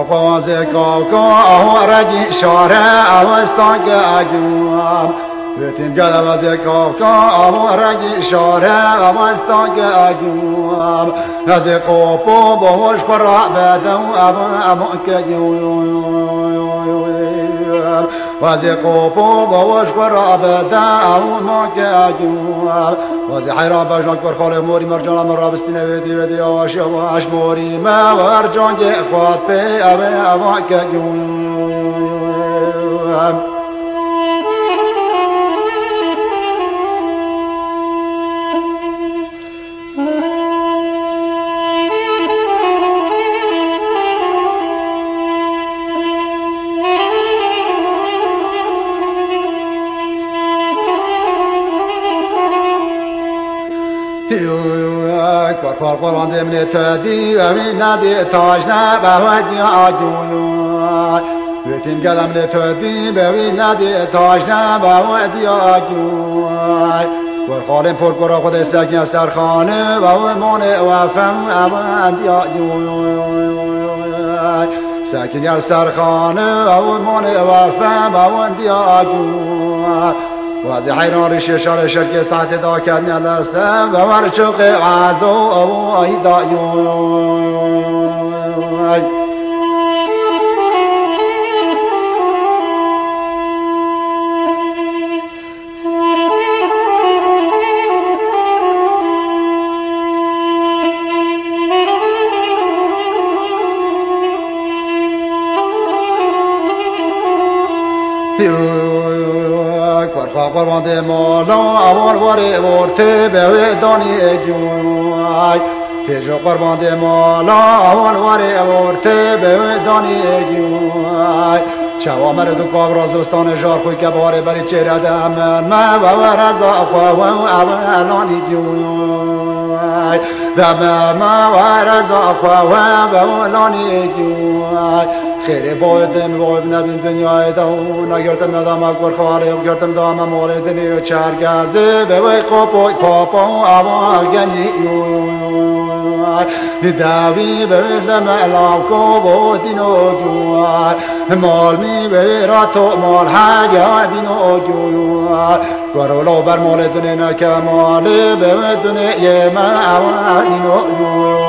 قوازي كوكو رجي شارع واستانك أجوام بيتم قلب زي كوكو رجي شارع واستانك أجوام زي قوبو بوش قرع بدو أبوك وزي قوبو بوش قرع بدو أبوك أجوام وزي حيران بجنك برخال موري مرجان مرابستين ودي واش موري ما ورجان يخوات بي أبوك أجوام قرقران دمن تدي ومنادي تاجنا بودي عجوي بيتم قلم لتدي بنادي تاجنا بودي عجوي قرقالم پر قرا خود سگن سرخانه و مان وفم ودي عجوي سگن سرخانه و مان وفم ودي عجوي وازی حیران ریشه شار شرک ساعت دا کردن لسه و ورچوق عزو او ایدا قربان ده مالا اول واره ورته به دانی جوای تیجو قربان ده مالا اول واره ورته به دانی جوای چوا مرد و کاب رازستان جار خوی که باره بری چهره دمن ما و رضا خوا و اولانی جوای دمن ما و رضا خوا و اولانی جوای خیره بایدم باید نبین دنیای دو نگرتم ندام اکبر خاله و گرتم دام موردنی و چرگزه به وی قاپای پاپا و آواگنی داوی به لمعلام کو بودین و جوار مال می به راتو مال حاجه بین و جوار گرولو بر مال دنیا نکماله به دنیا ما آوانین و جوار